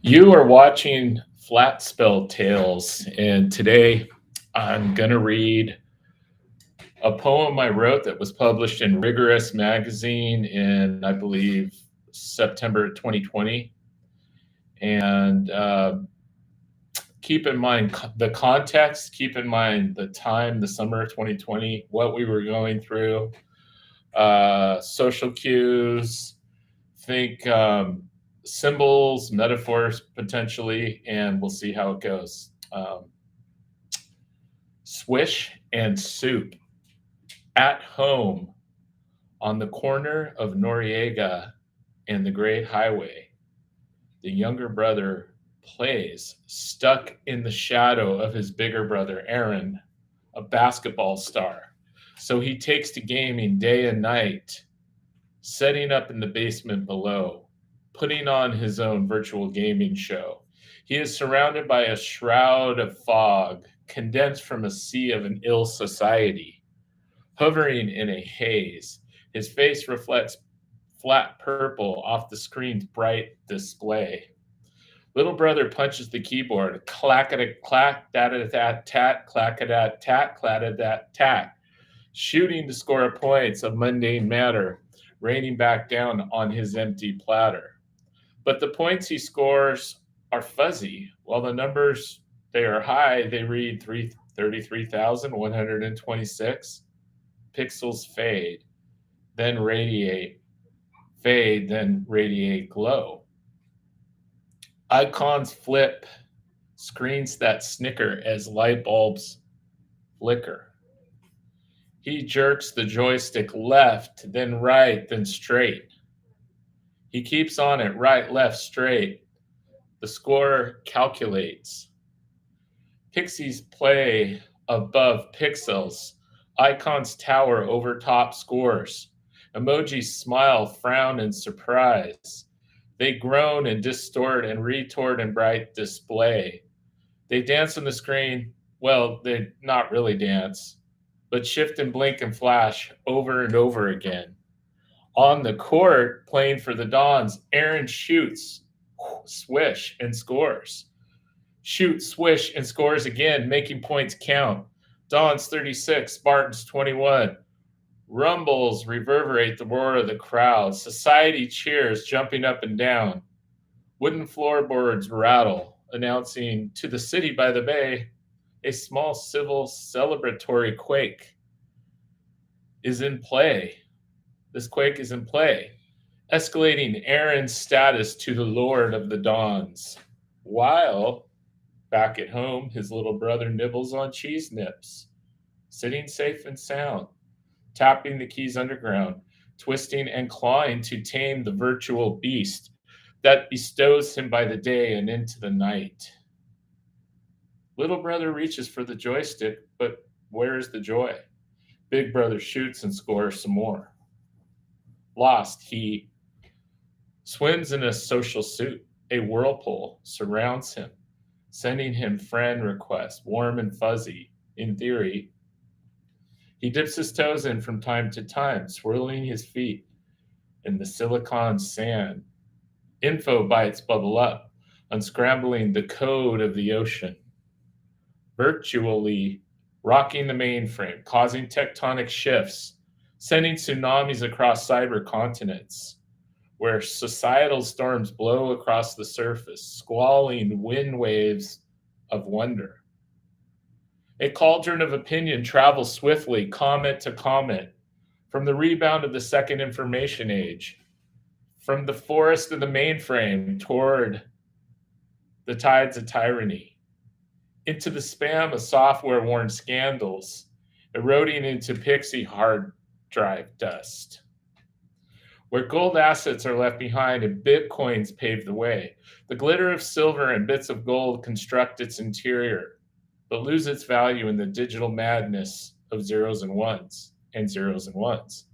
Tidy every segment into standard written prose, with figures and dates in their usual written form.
You are watching Flat Spell Tales, and today I'm going to read a poem I wrote that was published in Rigorous Magazine in, I believe, September 2020. And keep in mind the context, keep in mind the time, the summer of 2020, what we were going through, social cues, think symbols, metaphors potentially, and we'll see how it goes. Swish and Soup. At home on the corner of Noriega and the Great Highway, the younger brother plays stuck in the shadow of his bigger brother, Aaron, a basketball star. So he takes to gaming day and night, setting up in the basement below, putting on his own virtual gaming show. He is surrounded by a shroud of fog, condensed from a sea of an ill society, hovering in a haze. His face reflects flat purple off the screen's bright display. Little brother punches the keyboard, clack a clack, da da da tat, clack a da tat, clack a da tat, shooting to score points of mundane matter, raining back down on his empty platter. But the points he scores are fuzzy, while the numbers they are high, they read 33,126. Pixels fade, then radiate, fade, then radiate glow. Icons flip, screens that snicker as light bulbs flicker. He jerks the joystick left, then right, then straight. He keeps on it right, left, straight. The score calculates. Pixies play above pixels. Icons tower over top scores. Emojis smile, frown, and surprise. They groan and distort and retort in bright display. They dance on the screen. Well, they not really dance, but shift and blink and flash over and over again. On the court, playing for the Dons, Aaron shoots, swish, and scores. Shoots, swish, and scores again, making points count. Dons 36, Spartans 21. Rumbles reverberate the roar of the crowd. Society cheers, jumping up and down. Wooden floorboards rattle, announcing to the city by the bay a small civil celebratory quake is in play. This quake is in play, escalating Aaron's status to the Lord of the Dons. While back at home, his little brother nibbles on cheese nips, sitting safe and sound, tapping the keys underground, twisting and clawing to tame the virtual beast that bestows him by the day and into the night. Little brother reaches for the joystick, but where is the joy? Big brother shoots and scores some more. Lost, he swims in a social suit. A whirlpool surrounds him, sending him friend requests, warm and fuzzy. In theory, he dips his toes in from time to time, swirling his feet in the silicon sand. Info bytes bubble up, unscrambling the code of the ocean, virtually rocking the mainframe, causing tectonic shifts, sending tsunamis across cyber continents, where societal storms blow across the surface, squalling wind waves of wonder. A cauldron of opinion travels swiftly, comment to comment, from the rebound of the second information age, from the forest of the mainframe toward the tides of tyranny, into the spam of software worn scandals, eroding into pixie hard drive dust, where gold assets are left behind and bitcoins pave the way. The glitter of silver and bits of gold construct its interior, but lose its value in the digital madness of zeros and ones,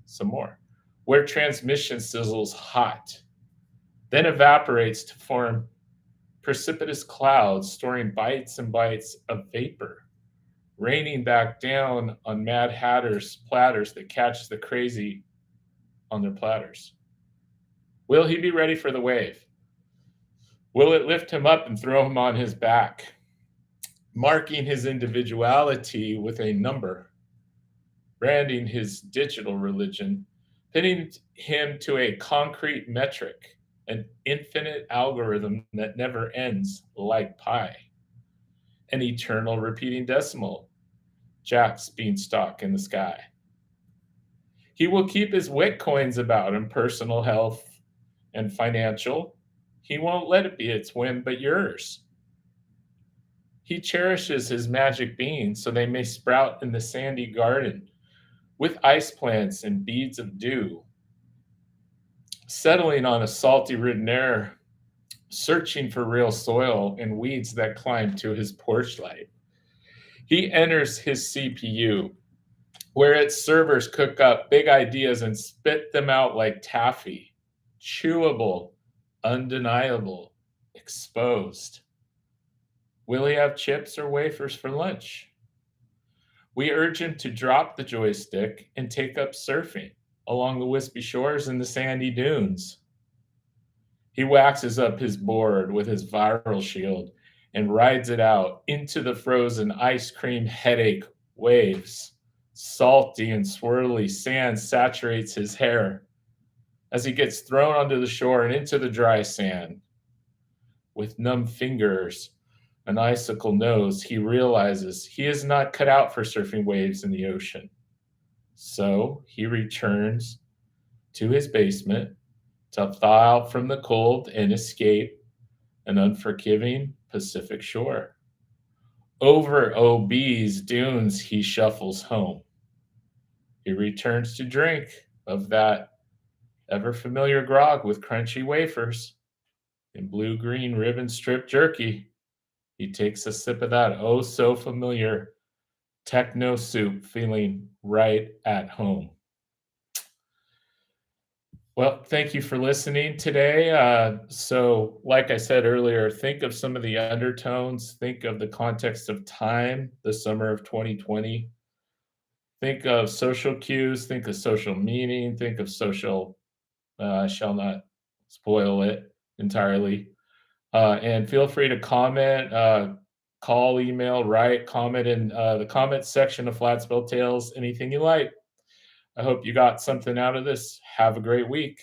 some more, where transmission sizzles hot, then evaporates to form precipitous clouds, storing bytes and bytes of vapor, raining back down on Mad Hatter's platters that catch the crazy on their platters. Will he be ready for the wave? Will it lift him up and throw him on his back, marking his individuality with a number, branding his digital religion, pinning him to a concrete metric, an infinite algorithm that never ends like pi, an eternal repeating decimal, Jack's beanstalk in the sky? He will keep his wit coins about him, personal health and financial. He won't let it be its whim, but yours. He cherishes his magic beans so they may sprout in the sandy garden with ice plants and beads of dew, settling on a salty ridden air, searching for real soil and weeds that climb to his porch light. He enters his CPU, where its servers cook up big ideas and spit them out like taffy, chewable, undeniable, exposed. Will he have chips or wafers for lunch? We urge him to drop the joystick and take up surfing along the wispy shores and the sandy dunes. He waxes up his board with his viral shield and rides it out into the frozen ice cream headache waves. Salty and swirly sand saturates his hair as he gets thrown onto the shore and into the dry sand. With numb fingers, an icicle nose, he realizes he is not cut out for surfing waves in the ocean. So he returns to his basement to thaw out from the cold and escape an unforgiving Pacific shore. Over OB's dunes, he shuffles home. He returns to drink of that ever familiar grog with crunchy wafers and blue green ribbon strip jerky. He takes a sip of that oh so familiar techno soup, feeling right at home. Well, thank you for listening today. Like I said earlier, think of some of the undertones, think of the context of time, the summer of 2020. Think of social cues, think of social meaning, think of social, I shall not spoil it entirely. And feel free to comment, call, email, write, comment in the comment section of Flat Spill Tales, anything you like. I hope you got something out of this. Have a great week.